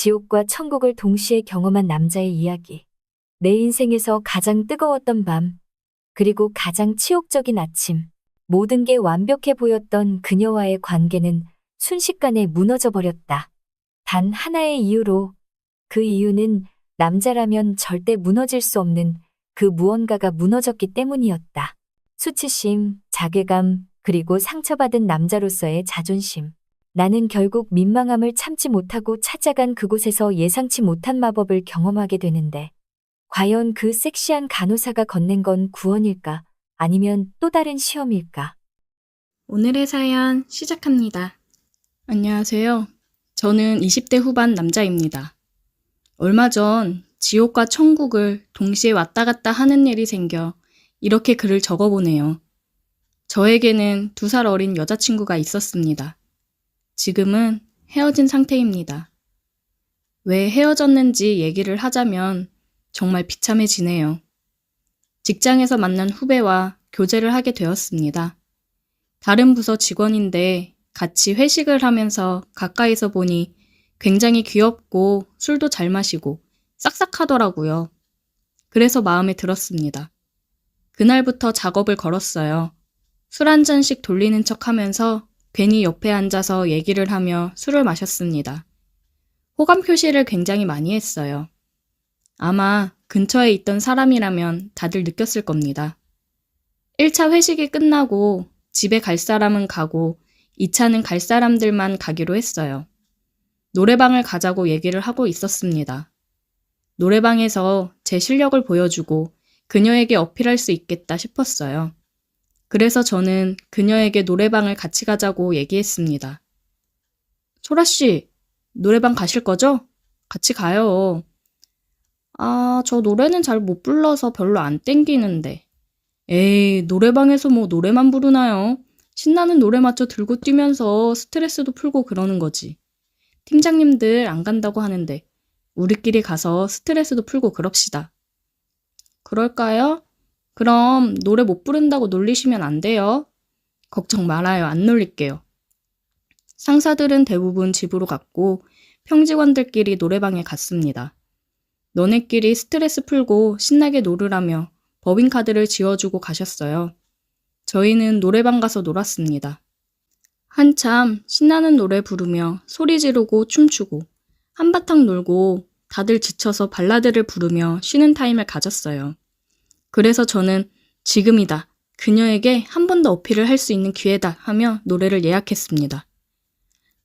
지옥과 천국을 동시에 경험한 남자의 이야기. 내 인생에서 가장 뜨거웠던 밤, 그리고 가장 치욕적인 아침. 모든 게 완벽해 보였던 그녀와의 관계는 순식간에 무너져 버렸다. 단 하나의 이유로. 그 이유는 남자라면 절대 무너질 수 없는 그 무언가가 무너졌기 때문이었다. 수치심, 자괴감, 그리고 상처받은 남자로서의 자존심. 나는 결국 민망함을 참지 못하고 찾아간 그곳에서 예상치 못한 마법을 경험하게 되는데, 과연 그 섹시한 간호사가 건넨 건 구원일까? 아니면 또 다른 시험일까? 오늘의 사연 시작합니다. 안녕하세요. 저는 20대 후반 남자입니다. 얼마 전 지옥과 천국을 동시에 왔다 갔다 하는 일이 생겨 이렇게 글을 적어보네요. 저에게는 2살 어린 여자친구가 있었습니다. 지금은 헤어진 상태입니다. 왜 헤어졌는지 얘기를 하자면 정말 비참해지네요. 직장에서 만난 후배와 교제를 하게 되었습니다. 다른 부서 직원인데 같이 회식을 하면서 가까이서 보니 굉장히 귀엽고 술도 잘 마시고 싹싹하더라고요. 그래서 마음에 들었습니다. 그날부터 작업을 걸었어요. 술 한 잔씩 돌리는 척 하면서 괜히 옆에 앉아서 얘기를 하며 술을 마셨습니다. 호감 표시를 굉장히 많이 했어요. 아마 근처에 있던 사람이라면 다들 느꼈을 겁니다. 1차 회식이 끝나고 집에 갈 사람은 가고 2차는 갈 사람들만 가기로 했어요. 노래방을 가자고 얘기를 하고 있었습니다. 노래방에서 제 실력을 보여주고 그녀에게 어필할 수 있겠다 싶었어요. 그래서 저는 그녀에게 노래방을 같이 가자고 얘기했습니다. 소라씨, 노래방 가실 거죠? 같이 가요. 저 노래는 잘 못 불러서 별로 안 땡기는데. 에이, 노래방에서 뭐 노래만 부르나요? 신나는 노래 맞춰 들고 뛰면서 스트레스도 풀고 그러는 거지. 팀장님들 안 간다고 하는데 우리끼리 가서 스트레스도 풀고 그럽시다. 그럴까요? 그럼 노래 못 부른다고 놀리시면 안 돼요. 걱정 말아요. 안 놀릴게요. 상사들은 대부분 집으로 갔고 평직원들끼리 노래방에 갔습니다. 너네끼리 스트레스 풀고 신나게 놀으라며 법인카드를 지워주고 가셨어요. 저희는 노래방 가서 놀았습니다. 한참 신나는 노래 부르며 소리 지르고 춤추고 한바탕 놀고 다들 지쳐서 발라드를 부르며 쉬는 타임을 가졌어요. 그래서 저는 지금이다. 그녀에게 한 번 더 어필을 할 수 있는 기회다 하며 노래를 예약했습니다.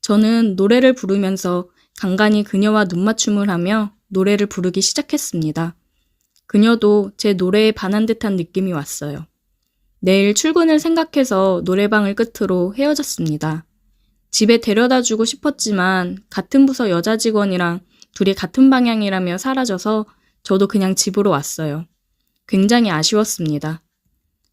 저는 노래를 부르면서 간간히 그녀와 눈맞춤을 하며 노래를 부르기 시작했습니다. 그녀도 제 노래에 반한 듯한 느낌이 왔어요. 내일 출근을 생각해서 노래방을 끝으로 헤어졌습니다. 집에 데려다 주고 싶었지만 같은 부서 여자 직원이랑 둘이 같은 방향이라며 사라져서 저도 그냥 집으로 왔어요. 굉장히 아쉬웠습니다.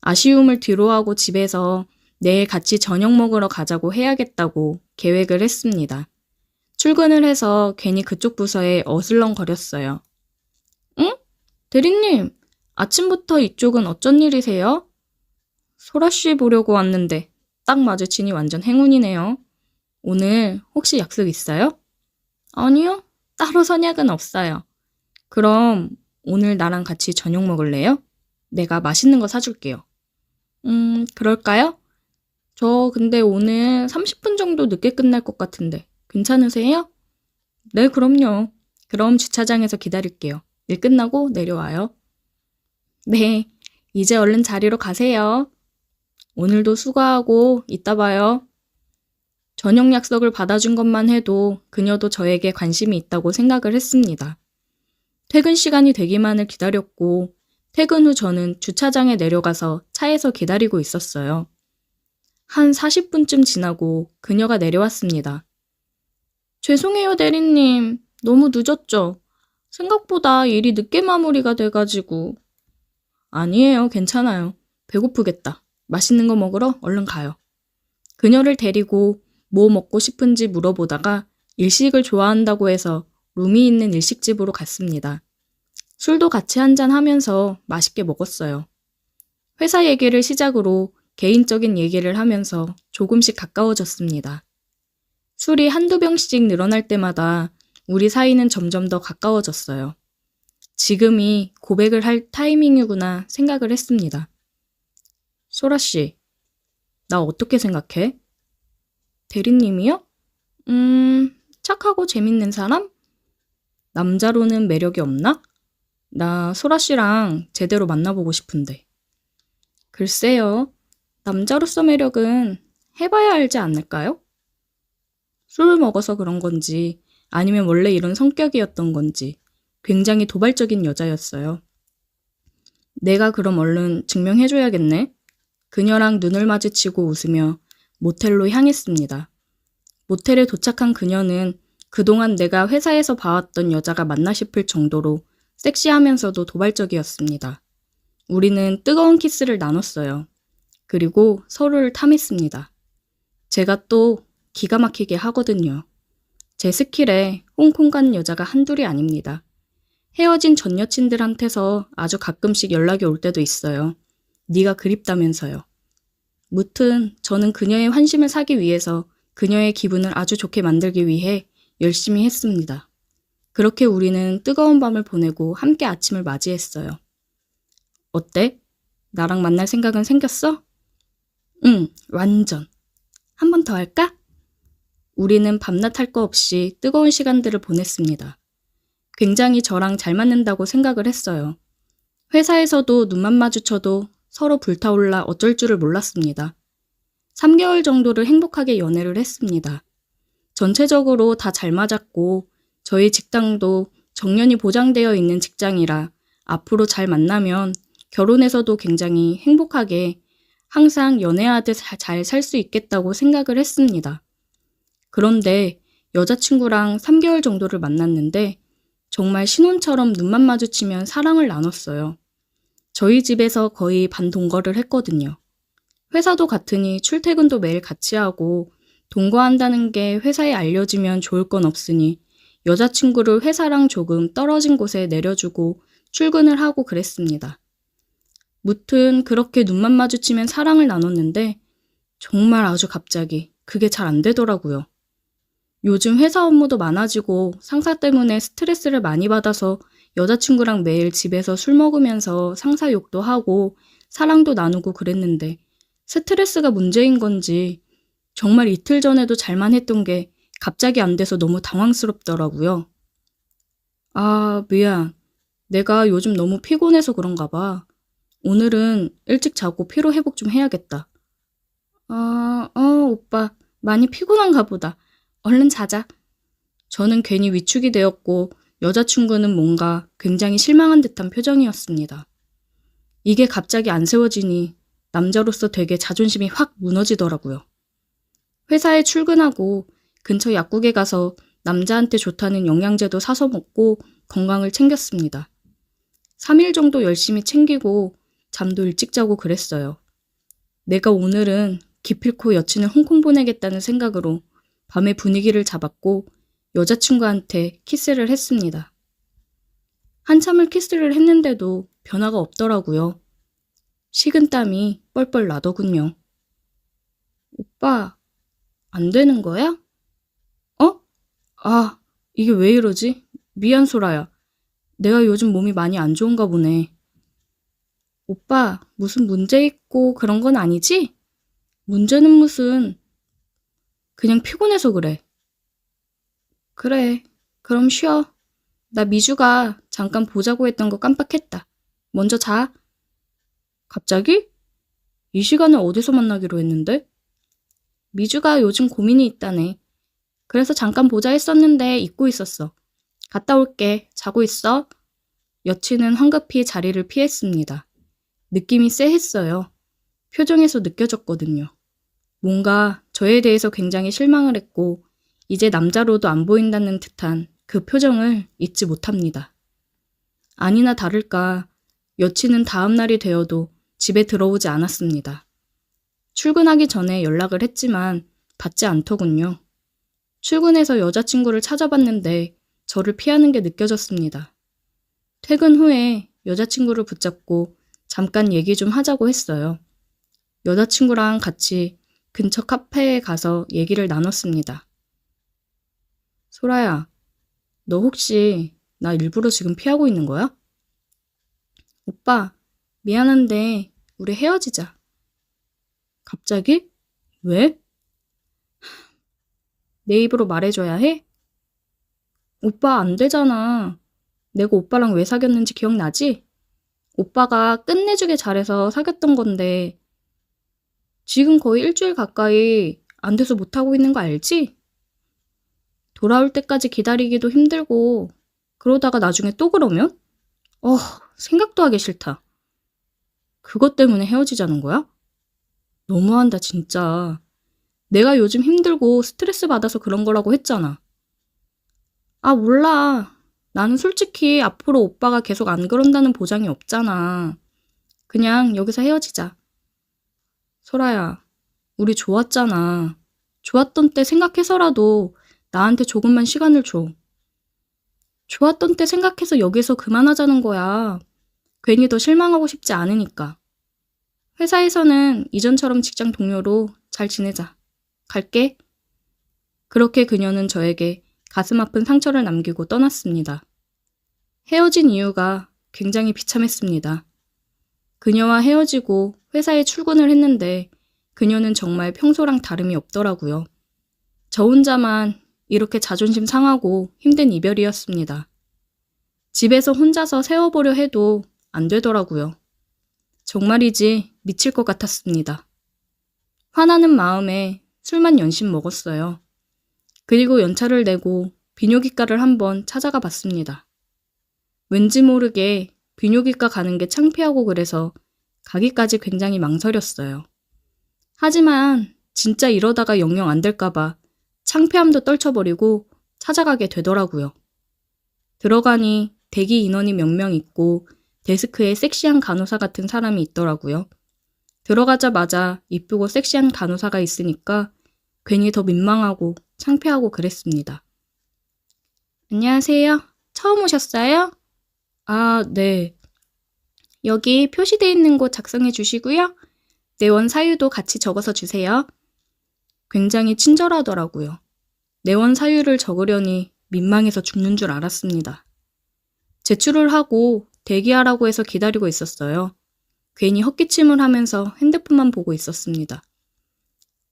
아쉬움을 뒤로하고 집에서 내일 같이 저녁 먹으러 가자고 해야겠다고 계획을 했습니다. 출근을 해서 괜히 그쪽 부서에 어슬렁거렸어요. 응? 대리님, 아침부터 이쪽은 어쩐 일이세요? 소라씨 보려고 왔는데 딱 마주치니 완전 행운이네요. 오늘 혹시 약속 있어요? 아니요, 따로 선약은 없어요. 그럼 오늘 나랑 같이 저녁 먹을래요? 내가 맛있는 거 사줄게요. 그럴까요? 저 근데 오늘 30분 정도 늦게 끝날 것 같은데 괜찮으세요? 네, 그럼요. 그럼 주차장에서 기다릴게요. 일 끝나고 내려와요. 네, 이제 얼른 자리로 가세요. 오늘도 수고하고 이따 봐요. 저녁 약속을 받아준 것만 해도 그녀도 저에게 관심이 있다고 생각을 했습니다. 퇴근 시간이 되기만을 기다렸고 퇴근 후 저는 주차장에 내려가서 차에서 기다리고 있었어요. 한 40분쯤 지나고 그녀가 내려왔습니다. 죄송해요, 대리님. 너무 늦었죠? 생각보다 일이 늦게 마무리가 돼가지고. 아니에요, 괜찮아요. 배고프겠다. 맛있는 거 먹으러 얼른 가요. 그녀를 데리고 뭐 먹고 싶은지 물어보다가 일식을 좋아한다고 해서 룸이 있는 일식집으로 갔습니다. 술도 같이 한잔하면서 맛있게 먹었어요. 회사 얘기를 시작으로 개인적인 얘기를 하면서 조금씩 가까워졌습니다. 술이 한두 병씩 늘어날 때마다 우리 사이는 점점 더 가까워졌어요. 지금이 고백을 할 타이밍이구나 생각을 했습니다. 소라 씨, 나 어떻게 생각해? 대리님이요? 착하고 재밌는 사람? 남자로는 매력이 없나? 나 소라 씨랑 제대로 만나보고 싶은데. 글쎄요, 남자로서 매력은 해봐야 알지 않을까요? 술을 먹어서 그런 건지 아니면 원래 이런 성격이었던 건지 굉장히 도발적인 여자였어요. 내가 그럼 얼른 증명해줘야겠네. 그녀랑 눈을 마주치고 웃으며 모텔로 향했습니다. 모텔에 도착한 그녀는 그동안 내가 회사에서 봐왔던 여자가 맞나 싶을 정도로 섹시하면서도 도발적이었습니다. 우리는 뜨거운 키스를 나눴어요. 그리고 서로를 탐했습니다. 제가 또 기가 막히게 하거든요. 제 스킬에 홍콩 간 여자가 한둘이 아닙니다. 헤어진 전 여친들한테서 아주 가끔씩 연락이 올 때도 있어요. 네가 그립다면서요. 무튼 저는 그녀의 환심을 사기 위해서 그녀의 기분을 아주 좋게 만들기 위해 열심히 했습니다. 그렇게 우리는 뜨거운 밤을 보내고 함께 아침을 맞이했어요. 어때? 나랑 만날 생각은 생겼어? 응, 완전. 한 번 더 할까? 우리는 밤낮 할 거 없이 뜨거운 시간들을 보냈습니다. 굉장히 저랑 잘 맞는다고 생각을 했어요. 회사에서도 눈만 마주쳐도 서로 불타올라 어쩔 줄을 몰랐습니다. 3개월 정도를 행복하게 연애를 했습니다. 전체적으로 다 잘 맞았고 저희 직장도 정년이 보장되어 있는 직장이라 앞으로 잘 만나면 결혼해서도 굉장히 행복하게 항상 연애하듯 잘 살 수 있겠다고 생각을 했습니다. 그런데 여자친구랑 3개월 정도를 만났는데 정말 신혼처럼 눈만 마주치면 사랑을 나눴어요. 저희 집에서 거의 반동거를 했거든요. 회사도 같으니 출퇴근도 매일 같이 하고 동거한다는 게 회사에 알려지면 좋을 건 없으니 여자친구를 회사랑 조금 떨어진 곳에 내려주고 출근을 하고 그랬습니다. 무튼 그렇게 눈만 마주치면 사랑을 나눴는데 정말 아주 갑자기 그게 잘 안 되더라고요. 요즘 회사 업무도 많아지고 상사 때문에 스트레스를 많이 받아서 여자친구랑 매일 집에서 술 먹으면서 상사 욕도 하고 사랑도 나누고 그랬는데 스트레스가 문제인 건지 정말 이틀 전에도 잘만 했던 게 갑자기 안 돼서 너무 당황스럽더라고요. 아, 미안. 내가 요즘 너무 피곤해서 그런가 봐. 오늘은 일찍 자고 피로 회복 좀 해야겠다. 오빠. 많이 피곤한가 보다. 얼른 자자. 저는 괜히 위축이 되었고 여자친구는 뭔가 굉장히 실망한 듯한 표정이었습니다. 이게 갑자기 안 세워지니 남자로서 되게 자존심이 확 무너지더라고요. 회사에 출근하고 근처 약국에 가서 남자한테 좋다는 영양제도 사서 먹고 건강을 챙겼습니다. 3일 정도 열심히 챙기고 잠도 일찍 자고 그랬어요. 내가 오늘은 기필코 여친을 홍콩 보내겠다는 생각으로 밤에 분위기를 잡았고 여자친구한테 키스를 했습니다. 한참을 키스를 했는데도 변화가 없더라고요. 식은땀이 뻘뻘 나더군요. 오빠, 안 되는 거야? 어? 아, 이게 왜 이러지? 미안, 소라야. 내가 요즘 몸이 많이 안 좋은가 보네. 오빠, 무슨 문제 있고 그런 건 아니지? 문제는 무슨, 그냥 피곤해서 그래. 그래, 그럼 쉬어. 나 미주가 잠깐 보자고 했던 거 깜빡했다. 먼저 자. 갑자기? 이 시간에 어디서 만나기로 했는데? 미주가 요즘 고민이 있다네. 그래서 잠깐 보자 했었는데 잊고 있었어. 갔다 올게. 자고 있어. 여친은 황급히 자리를 피했습니다. 느낌이 쎄했어요. 표정에서 느껴졌거든요. 뭔가 저에 대해서 굉장히 실망을 했고 이제 남자로도 안 보인다는 듯한 그 표정을 잊지 못합니다. 아니나 다를까 여친은 다음 날이 되어도 집에 들어오지 않았습니다. 출근하기 전에 연락을 했지만 받지 않더군요. 출근해서 여자친구를 찾아봤는데 저를 피하는 게 느껴졌습니다. 퇴근 후에 여자친구를 붙잡고 잠깐 얘기 좀 하자고 했어요. 여자친구랑 같이 근처 카페에 가서 얘기를 나눴습니다. 소라야, 너 혹시 나 일부러 지금 피하고 있는 거야? 오빠, 미안한데 우리 헤어지자. 갑자기? 왜? 내 입으로 말해줘야 해? 오빠 안 되잖아. 내가 오빠랑 왜 사귀었는지 기억나지? 오빠가 끝내주게 잘해서 사귀었던 건데 지금 거의 일주일 가까이 안 돼서 못하고 있는 거 알지? 돌아올 때까지 기다리기도 힘들고 그러다가 나중에 또 그러면? 생각도 하기 싫다. 그것 때문에 헤어지자는 거야? 너무한다, 진짜. 내가 요즘 힘들고 스트레스 받아서 그런 거라고 했잖아. 아, 몰라. 나는 솔직히 앞으로 오빠가 계속 안 그런다는 보장이 없잖아. 그냥 여기서 헤어지자. 소라야, 우리 좋았잖아. 좋았던 때 생각해서라도 나한테 조금만 시간을 줘. 좋았던 때 생각해서 여기서 그만하자는 거야. 괜히 더 실망하고 싶지 않으니까. 회사에서는 이전처럼 직장 동료로 잘 지내자. 갈게. 그렇게 그녀는 저에게 가슴 아픈 상처를 남기고 떠났습니다. 헤어진 이유가 굉장히 비참했습니다. 그녀와 헤어지고 회사에 출근을 했는데 그녀는 정말 평소랑 다름이 없더라고요. 저 혼자만 이렇게 자존심 상하고 힘든 이별이었습니다. 집에서 혼자서 세워보려 해도 안 되더라고요. 정말이지 미칠 것 같았습니다. 화나는 마음에 술만 연신 먹었어요. 그리고 연차를 내고 비뇨기과를 한번 찾아가 봤습니다. 왠지 모르게 비뇨기과 가는 게 창피하고 그래서 가기까지 굉장히 망설였어요. 하지만 진짜 이러다가 영영 안 될까봐 창피함도 떨쳐버리고 찾아가게 되더라고요. 들어가니 대기 인원이 몇 명 있고 데스크에 섹시한 간호사 같은 사람이 있더라고요. 들어가자마자 이쁘고 섹시한 간호사가 있으니까 괜히 더 민망하고 창피하고 그랬습니다. 안녕하세요. 처음 오셨어요? 아, 네. 여기 표시되어 있는 곳 작성해 주시고요. 내원 사유도 같이 적어서 주세요. 굉장히 친절하더라고요. 내원 사유를 적으려니 민망해서 죽는 줄 알았습니다. 제출을 하고 대기하라고 해서 기다리고 있었어요. 괜히 헛기침을 하면서 핸드폰만 보고 있었습니다.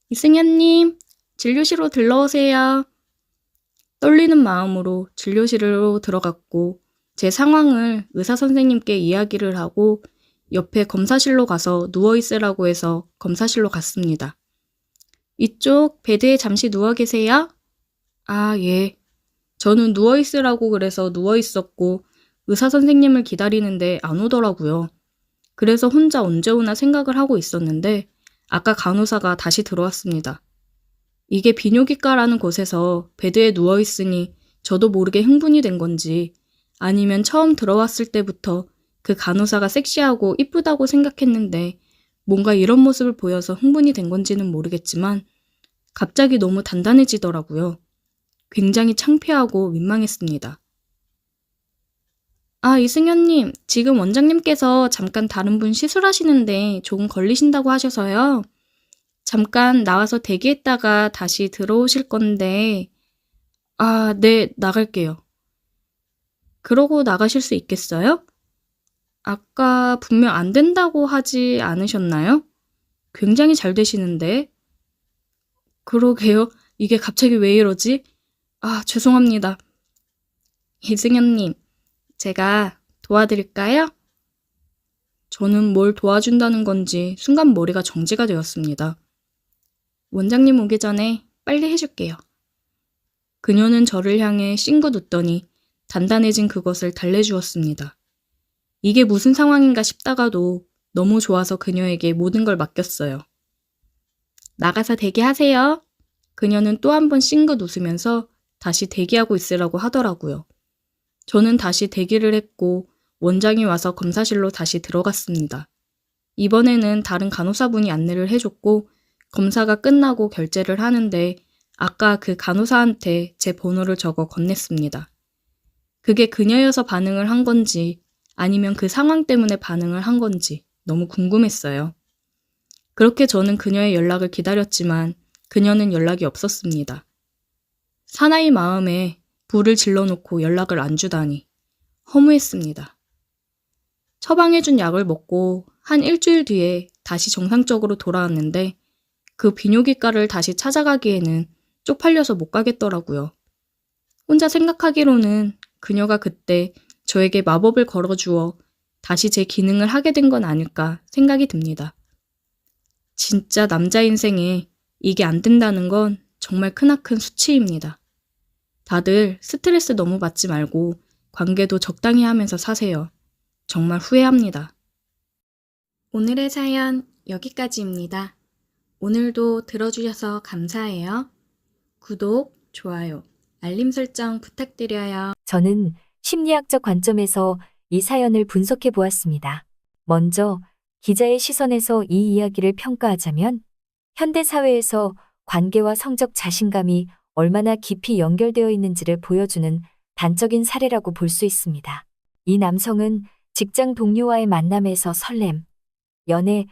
이승현님, 진료실로 들러오세요. 떨리는 마음으로 진료실로 들어갔고 제 상황을 의사 선생님께 이야기를 하고 옆에 검사실로 가서 누워있으라고 해서 검사실로 갔습니다. 이쪽 베드에 잠시 누워 계세요? 아, 예. 저는 누워있으라고 그래서 누워있었고 의사 선생님을 기다리는데 안 오더라고요. 그래서 혼자 언제 오나 생각을 하고 있었는데 아까 간호사가 다시 들어왔습니다. 이게 비뇨기과라는 곳에서 베드에 누워있으니 저도 모르게 흥분이 된 건지 아니면 처음 들어왔을 때부터 그 간호사가 섹시하고 이쁘다고 생각했는데 뭔가 이런 모습을 보여서 흥분이 된 건지는 모르겠지만 갑자기 너무 단단해지더라고요. 굉장히 창피하고 민망했습니다. 아, 이승현님, 지금 원장님께서 잠깐 다른 분 시술하시는데 조금 걸리신다고 하셔서요. 잠깐 나와서 대기했다가 다시 들어오실 건데, 아, 네, 나갈게요. 그러고 나가실 수 있겠어요? 아까 분명 안 된다고 하지 않으셨나요? 굉장히 잘 되시는데. 그러게요. 이게 갑자기 왜 이러지? 아, 죄송합니다. 이승현님, 제가 도와드릴까요? 저는 뭘 도와준다는 건지 순간 머리가 정지가 되었습니다. 원장님 오기 전에 빨리 해줄게요. 그녀는 저를 향해 싱긋 웃더니 단단해진 그것을 달래주었습니다. 이게 무슨 상황인가 싶다가도 너무 좋아서 그녀에게 모든 걸 맡겼어요. 나가서 대기하세요. 그녀는 또 한 번 싱긋 웃으면서 다시 대기하고 있으라고 하더라고요. 저는 다시 대기를 했고 원장이 와서 검사실로 다시 들어갔습니다. 이번에는 다른 간호사분이 안내를 해줬고 검사가 끝나고 결제를 하는데 아까 그 간호사한테 제 번호를 적어 건넸습니다. 그게 그녀여서 반응을 한 건지 아니면 그 상황 때문에 반응을 한 건지 너무 궁금했어요. 그렇게 저는 그녀의 연락을 기다렸지만 그녀는 연락이 없었습니다. 사나이 마음에 불을 질러놓고 연락을 안 주다니 허무했습니다. 처방해준 약을 먹고 한 일주일 뒤에 다시 정상적으로 돌아왔는데 그 비뇨기과를 다시 찾아가기에는 쪽팔려서 못 가겠더라고요. 혼자 생각하기로는 그녀가 그때 저에게 마법을 걸어주어 다시 제 기능을 하게 된 건 아닐까 생각이 듭니다. 진짜 남자 인생에 이게 안 된다는 건 정말 크나큰 수치입니다. 다들 스트레스 너무 받지 말고 관계도 적당히 하면서 사세요. 정말 후회합니다. 오늘의 사연 여기까지입니다. 오늘도 들어주셔서 감사해요. 구독, 좋아요, 알림 설정 부탁드려요. 저는 심리학적 관점에서 이 사연을 분석해 보았습니다. 먼저 기자의 시선에서 이 이야기를 평가하자면 현대 사회에서 관계와 성적 자신감이 얼마나 깊이 연결되어 있는지를 보여주는 단적인 사례라고 볼 수 있습니다. 이 남성은 직장 동료와의 만남에서 설렘, 연애,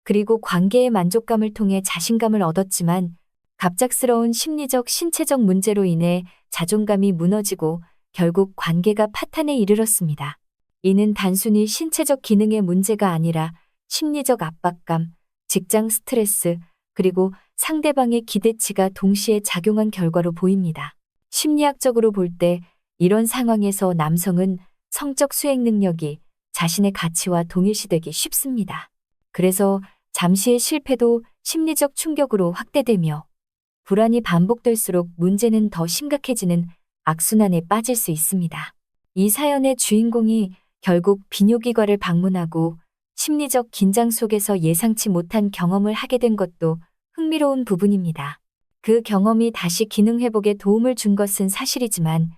그리고 관계의 만족감을 통해 자신감을 얻었지만 갑작스러운 심리적, 신체적 문제로 인해 자존감이 무너지고 결국 관계가 파탄에 이르렀습니다. 이는 단순히 신체적 기능의 문제가 아니라 심리적 압박감, 직장 스트레스, 그리고 상대방의 기대치가 동시에 작용한 결과로 보입니다. 심리학적으로 볼 때 이런 상황에서 남성은 성적 수행 능력이 자신의 가치와 동일시되기 쉽습니다. 그래서 잠시의 실패도 심리적 충격으로 확대되며 불안이 반복될수록 문제는 더 심각해지는 악순환에 빠질 수 있습니다. 이 사연의 주인공이 결국 비뇨기과를 방문하고 심리적 긴장 속에서 예상치 못한 경험을 하게 된 것도 흥미로운 부분입니다. 그 경험이 다시 기능 회복에 도움을 준 것은 사실이지만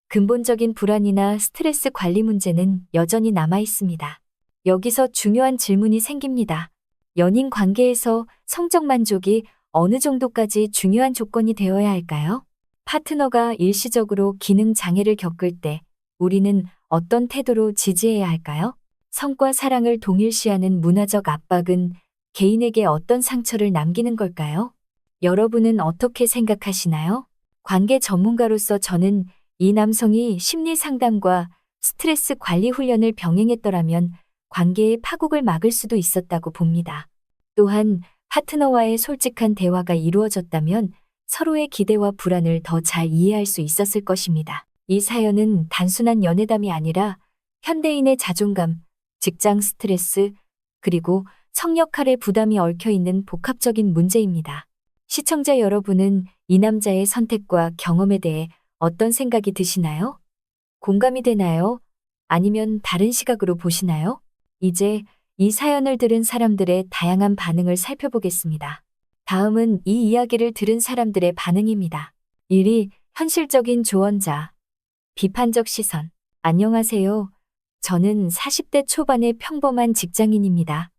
근본적인 불안이나 스트레스 관리 문제는 여전히 남아 있습니다. 여기서 중요한 질문이 생깁니다. 연인 관계에서 성적 만족이 어느 정도까지 중요한 조건이 되어야 할까요? 파트너가 일시적으로 기능 장애를 겪을 때 우리는 어떤 태도로 지지해야 할까요? 성과 사랑을 동일시하는 문화적 압박은 개인에게 어떤 상처를 남기는 걸까요? 여러분은 어떻게 생각하시나요? 관계 전문가로서 저는 이 남성이 심리 상담과 스트레스 관리 훈련을 병행했더라면 관계의 파국을 막을 수도 있었다고 봅니다. 또한 파트너와의 솔직한 대화가 이루어졌다면 서로의 기대와 불안을 더 잘 이해할 수 있었을 것입니다. 이 사연은 단순한 연애담이 아니라 현대인의 자존감, 직장 스트레스, 그리고 성 역할의 부담이 얽혀 있는 복합적인 문제입니다. 시청자 여러분은 이 남자의 선택과 경험에 대해 어떤 생각이 드시나요? 공감이 되나요? 아니면 다른 시각으로 보시나요? 이제 이 사연을 들은 사람들의 다양한 반응을 살펴보겠습니다. 다음은 이 이야기를 들은 사람들의 반응입니다. 1위, 현실적인 조언자. 비판적 시선. 안녕하세요. 저는 40대 초반의 평범한 직장인입니다.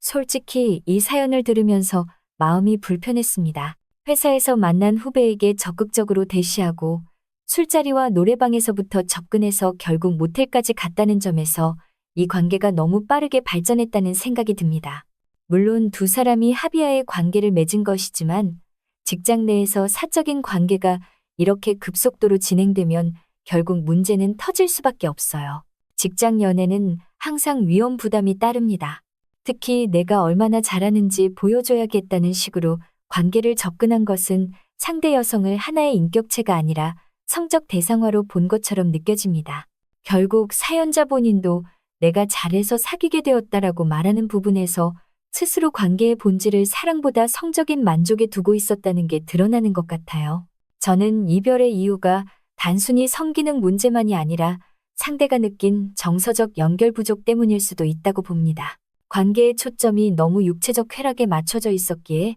솔직히 이 사연을 들으면서 마음이 불편했습니다. 회사에서 만난 후배에게 적극적으로 대시하고 술자리와 노래방에서부터 접근해서 결국 모텔까지 갔다는 점에서 이 관계가 너무 빠르게 발전했다는 생각이 듭니다. 물론 두 사람이 합의하에 관계를 맺은 것이지만 직장 내에서 사적인 관계가 이렇게 급속도로 진행되면 결국 문제는 터질 수밖에 없어요. 직장 연애는 항상 위험 부담이 따릅니다. 특히 내가 얼마나 잘하는지 보여줘야겠다는 식으로 관계를 접근한 것은 상대 여성을 하나의 인격체가 아니라 성적 대상화로 본 것처럼 느껴집니다. 결국 사연자 본인도 내가 잘해서 사귀게 되었다라고 말하는 부분에서 스스로 관계의 본질을 사랑보다 성적인 만족에 두고 있었다는 게 드러나는 것 같아요. 저는 이별의 이유가 단순히 성기능 문제만이 아니라 상대가 느낀 정서적 연결 부족 때문일 수도 있다고 봅니다. 관계의 초점이 너무 육체적 쾌락에 맞춰져 있었기에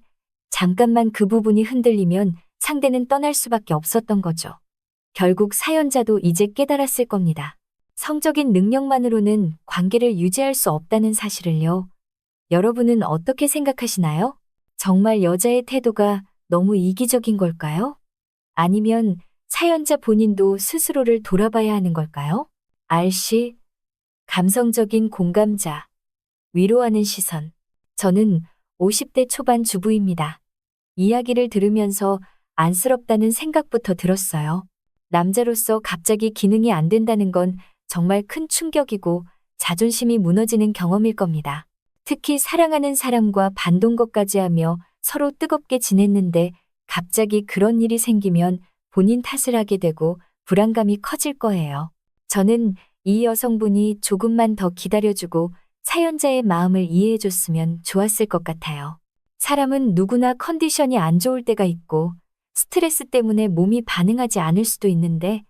잠깐만 그 부분이 흔들리면 상대는 떠날 수밖에 없었던 거죠. 결국 사연자도 이제 깨달았을 겁니다. 성적인 능력만으로는 관계를 유지할 수 없다는 사실을요. 여러분은 어떻게 생각하시나요? 정말 여자의 태도가 너무 이기적인 걸까요? 아니면 사연자 본인도 스스로를 돌아봐야 하는 걸까요? RC, 감성적인 공감자, 위로하는 시선. 저는 50대 초반 주부입니다. 이야기를 들으면서 안쓰럽다는 생각부터 들었어요. 남자로서 갑자기 기능이 안 된다는 건 정말 큰 충격이고 자존심이 무너지는 경험일 겁니다. 특히 사랑하는 사람과 반동 것까지 하며 서로 뜨겁게 지냈는데 갑자기 그런 일이 생기면 본인 탓을 하게 되고 불안감이 커질 거예요. 저는 이 여성분이 조금만 더 기다려주고 사연자의 마음을 이해해줬으면 좋았을 것 같아요. 사람은 누구나 컨디션이 안 좋을 때가 있고 스트레스 때문에 몸이 반응하지 않을 수도 있는데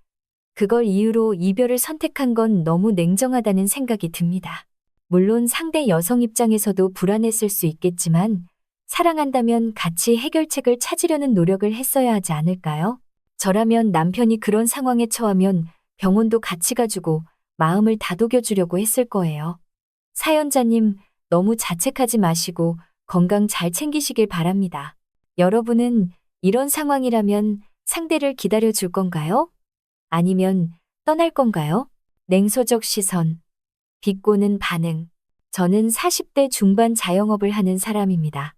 그걸 이유로 이별을 선택한 건 너무 냉정하다는 생각이 듭니다. 물론 상대 여성 입장에서도 불안했을 수 있겠지만 사랑한다면 같이 해결책을 찾으려는 노력을 했어야 하지 않을까요? 저라면 남편이 그런 상황에 처하면 병원도 같이 가주고 마음을 다독여주려고 했을 거예요. 사연자님, 너무 자책하지 마시고 건강 잘 챙기시길 바랍니다. 여러분은 이런 상황이라면 상대를 기다려줄 건가요? 아니면 떠날 건가요? 냉소적 시선, 비꼬는 반응. 저는 40대 중반 자영업을 하는 사람입니다.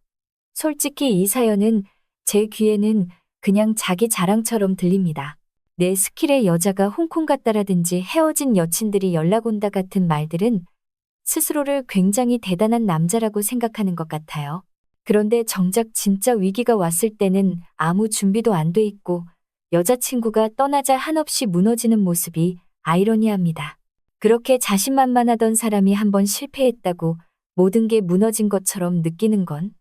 솔직히 이 사연은 제 귀에는 그냥 자기 자랑처럼 들립니다. 내 스킬에 여자가 홍콩 갔다라든지 헤어진 여친들이 연락 온다 같은 말들은 스스로를 굉장히 대단한 남자라고 생각하는 것 같아요. 그런데 정작 진짜 위기가 왔을 때는 아무 준비도 안 돼 있고 여자친구가 떠나자 한없이 무너지는 모습이 아이러니합니다. 그렇게 자신만만하던 사람이 한번 실패했다고 모든 게 무너진 것처럼 느끼는 건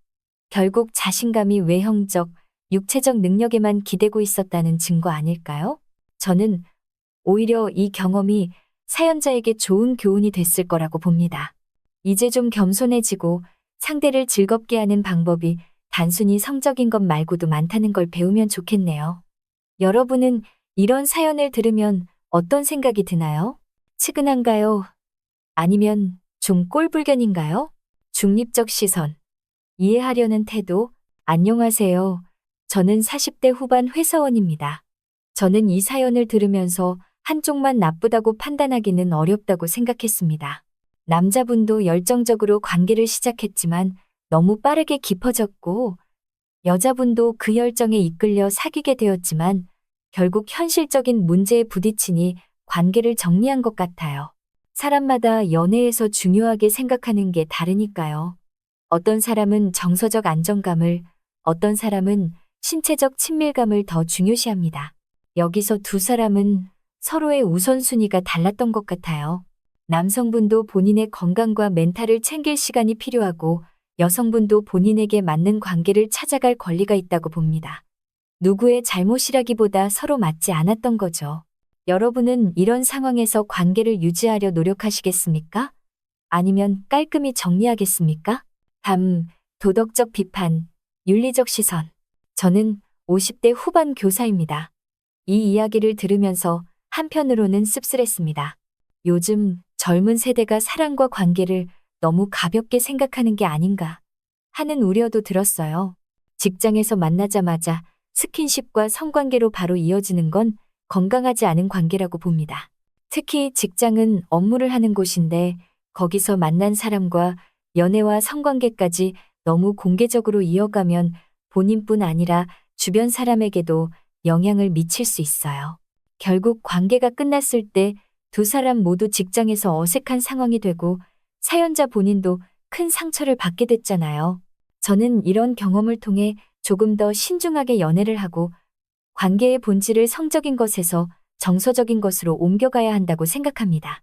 결국 자신감이 외형적, 육체적 능력에만 기대고 있었다는 증거 아닐까요? 저는 오히려 이 경험이 사연자에게 좋은 교훈이 됐을 거라고 봅니다. 이제 좀 겸손해지고 상대를 즐겁게 하는 방법이 단순히 성적인 것 말고도 많다는 걸 배우면 좋겠네요. 여러분은 이런 사연을 들으면 어떤 생각이 드나요? 측은한가요? 아니면 좀 꼴불견인가요? 중립적 시선, 이해하려는 태도, 안녕하세요. 저는 40대 후반 회사원입니다. 저는 이 사연을 들으면서 한쪽만 나쁘다고 판단하기는 어렵다고 생각했습니다. 남자분도 열정적으로 관계를 시작했지만 너무 빠르게 깊어졌고 여자분도 그 열정에 이끌려 사귀게 되었지만 결국 현실적인 문제에 부딪히니 관계를 정리한 것 같아요. 사람마다 연애에서 중요하게 생각하는 게 다르니까요. 어떤 사람은 정서적 안정감을, 어떤 사람은 신체적 친밀감을 더 중요시합니다. 여기서 두 사람은 서로의 우선순위가 달랐던 것 같아요. 남성분도 본인의 건강과 멘탈을 챙길 시간이 필요하고 여성분도 본인에게 맞는 관계를 찾아갈 권리가 있다고 봅니다. 누구의 잘못이라기보다 서로 맞지 않았던 거죠. 여러분은 이런 상황에서 관계를 유지하려 노력하시겠습니까? 아니면 깔끔히 정리하겠습니까? 도덕적 비판, 윤리적 시선. 저는 50대 후반 교사입니다. 이 이야기를 들으면서 한편으로는 씁쓸했습니다. 요즘 젊은 세대가 사랑과 관계를 너무 가볍게 생각하는 게 아닌가 하는 우려도 들었어요. 직장에서 만나자마자 스킨십과 성관계로 바로 이어지는 건 건강하지 않은 관계라고 봅니다. 특히 직장은 업무를 하는 곳인데 거기서 만난 사람과 연애와 성관계까지 너무 공개적으로 이어가면 본인뿐 아니라 주변 사람에게도 영향을 미칠 수 있어요. 결국 관계가 끝났을 때 두 사람 모두 직장에서 어색한 상황이 되고 사연자 본인도 큰 상처를 받게 됐잖아요. 저는 이런 경험을 통해 조금 더 신중하게 연애를 하고 관계의 본질을 성적인 것에서 정서적인 것으로 옮겨가야 한다고 생각합니다.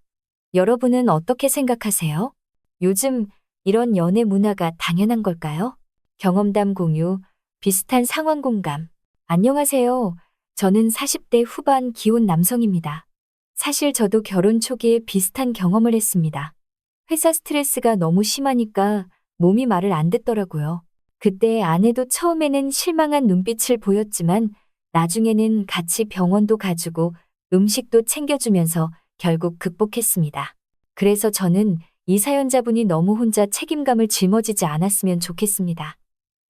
여러분은 어떻게 생각하세요? 요즘 이런 연애 문화가 당연한 걸까요? 경험담 공유, 비슷한 상황 공감. 안녕하세요. 저는 40대 후반 기혼 남성입니다. 사실 저도 결혼 초기에 비슷한 경험을 했습니다. 회사 스트레스가 너무 심하니까 몸이 말을 안 듣더라고요. 그때 아내도 처음에는 실망한 눈빛을 보였지만 나중에는 같이 병원도 가주고 음식도 챙겨주면서 결국 극복했습니다. 그래서 저는 이 사연자분이 너무 혼자 책임감을 짊어지지 않았으면 좋겠습니다.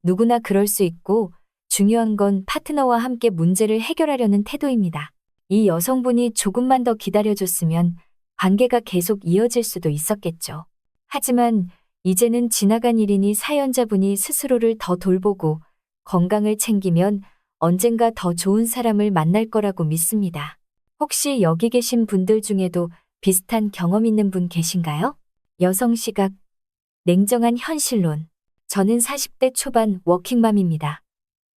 누구나 그럴 수 있고 중요한 건 파트너와 함께 문제를 해결하려는 태도입니다. 이 여성분이 조금만 더 기다려줬으면 관계가 계속 이어질 수도 있었겠죠. 하지만 이제는 지나간 일이니 사연자분이 스스로를 더 돌보고 건강을 챙기면 언젠가 더 좋은 사람을 만날 거라고 믿습니다. 혹시 여기 계신 분들 중에도 비슷한 경험 있는 분 계신가요? 여성 시각, 냉정한 현실론. 저는 40대 초반 워킹맘입니다.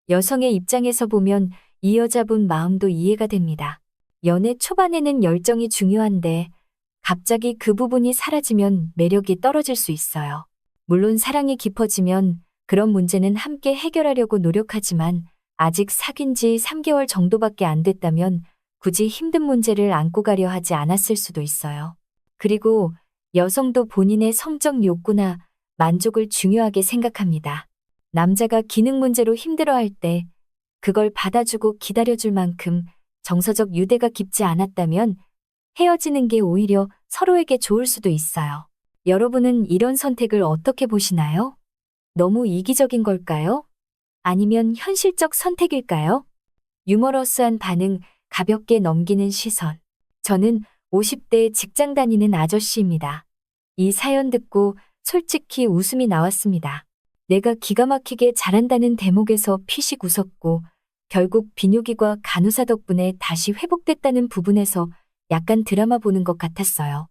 여성의 입장에서 보면 이 여자분 마음도 이해가 됩니다. 연애 초반에는 열정이 중요한데 갑자기 그 부분이 사라지면 매력이 떨어질 수 있어요. 물론 사랑이 깊어지면 그런 문제는 함께 해결하려고 노력하지만 아직 사귄 지 3개월 정도밖에 안 됐다면 굳이 힘든 문제를 안고 가려 하지 않았을 수도 있어요. 그리고 여성도 본인의 성적 욕구나 만족을 중요하게 생각합니다. 남자가 기능 문제로 힘들어할 때 그걸 받아주고 기다려줄 만큼 정서적 유대가 깊지 않았다면 헤어지는 게 오히려 서로에게 좋을 수도 있어요. 여러분은 이런 선택을 어떻게 보시나요? 너무 이기적인 걸까요? 아니면 현실적 선택일까요? 유머러스한 반응, 가볍게 넘기는 시선. 저는 50대 직장 다니는 아저씨입니다. 이 사연 듣고 솔직히 웃음이 나왔습니다. 내가 기가 막히게 잘한다는 대목에서 피식 웃었고 결국 비뇨기과 간호사 덕분에 다시 회복됐다는 부분에서 약간 드라마 보는 것 같았어요.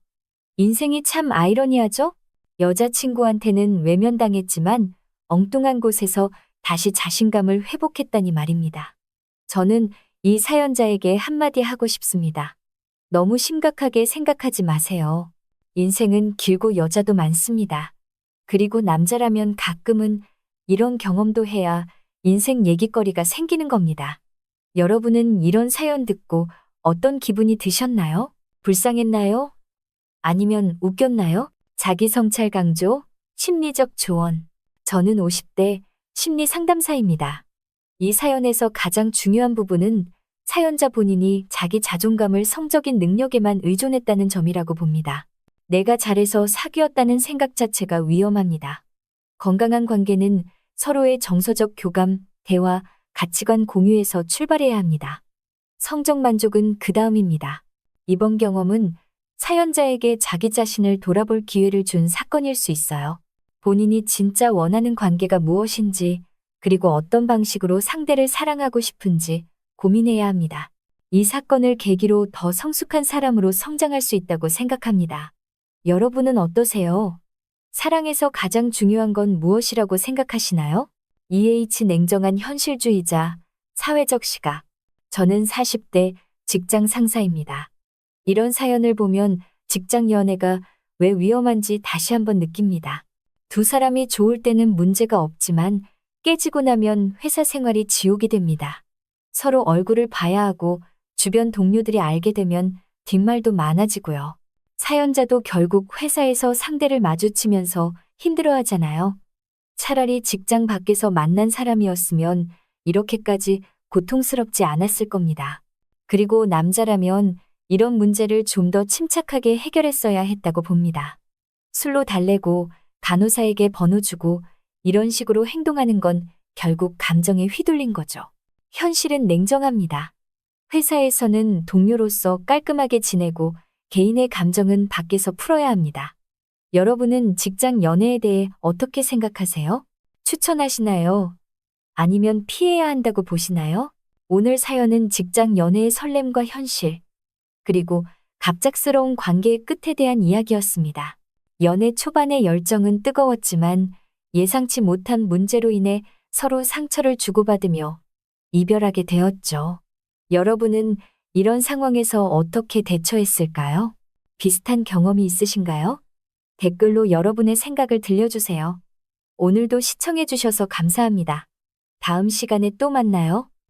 인생이 참 아이러니하죠? 여자친구한테는 외면당했지만 엉뚱한 곳에서 다시 자신감을 회복했다니 말입니다. 저는 이 사연자에게 한마디 하고 싶습니다. 너무 심각하게 생각하지 마세요. 인생은 길고 여자도 많습니다. 그리고 남자라면 가끔은 이런 경험도 해야 인생 얘기거리가 생기는 겁니다. 여러분은 이런 사연 듣고 어떤 기분이 드셨나요? 불쌍했나요? 아니면 웃겼나요? 자기 성찰 강조, 심리적 조언. 저는 50대 심리 상담사입니다. 이 사연에서 가장 중요한 부분은 사연자 본인이 자기 자존감을 성적인 능력에만 의존했다는 점이라고 봅니다. 내가 잘해서 사귀었다는 생각 자체가 위험합니다. 건강한 관계는 서로의 정서적 교감, 대화, 가치관 공유에서 출발해야 합니다. 성적 만족은 그 다음입니다. 이번 경험은 사연자에게 자기 자신을 돌아볼 기회를 준 사건일 수 있어요. 본인이 진짜 원하는 관계가 무엇인지, 그리고 어떤 방식으로 상대를 사랑하고 싶은지 고민해야 합니다. 이 사건을 계기로 더 성숙한 사람으로 성장할 수 있다고 생각합니다. 여러분은 어떠세요? 사랑에서 가장 중요한 건 무엇이라고 생각하시나요? 냉정한 현실주의자, 사회적 시각. 저는 40대 직장 상사입니다. 이런 사연을 보면 직장 연애가 왜 위험한지 다시 한번 느낍니다. 두 사람이 좋을 때는 문제가 없지만 깨지고 나면 회사 생활이 지옥이 됩니다. 서로 얼굴을 봐야 하고 주변 동료들이 알게 되면 뒷말도 많아지고요. 사연자도 결국 회사에서 상대를 마주치면서 힘들어하잖아요. 차라리 직장 밖에서 만난 사람이었으면 이렇게까지 고통스럽지 않았을 겁니다. 그리고 남자라면 이런 문제를 좀 더 침착하게 해결했어야 했다고 봅니다. 술로 달래고 간호사에게 번호 주고 이런 식으로 행동하는 건 결국 감정에 휘둘린 거죠. 현실은 냉정합니다. 회사에서는 동료로서 깔끔하게 지내고 개인의 감정은 밖에서 풀어야 합니다. 여러분은 직장 연애에 대해 어떻게 생각하세요? 추천하시나요? 아니면 피해야 한다고 보시나요? 오늘 사연은 직장 연애의 설렘과 현실, 그리고 갑작스러운 관계의 끝에 대한 이야기였습니다. 연애 초반의 열정은 뜨거웠지만 예상치 못한 문제로 인해 서로 상처를 주고받으며 이별하게 되었죠. 여러분은 이런 상황에서 어떻게 대처했을까요? 비슷한 경험이 있으신가요? 댓글로 여러분의 생각을 들려주세요. 오늘도 시청해주셔서 감사합니다. 다음 시간에 또 만나요.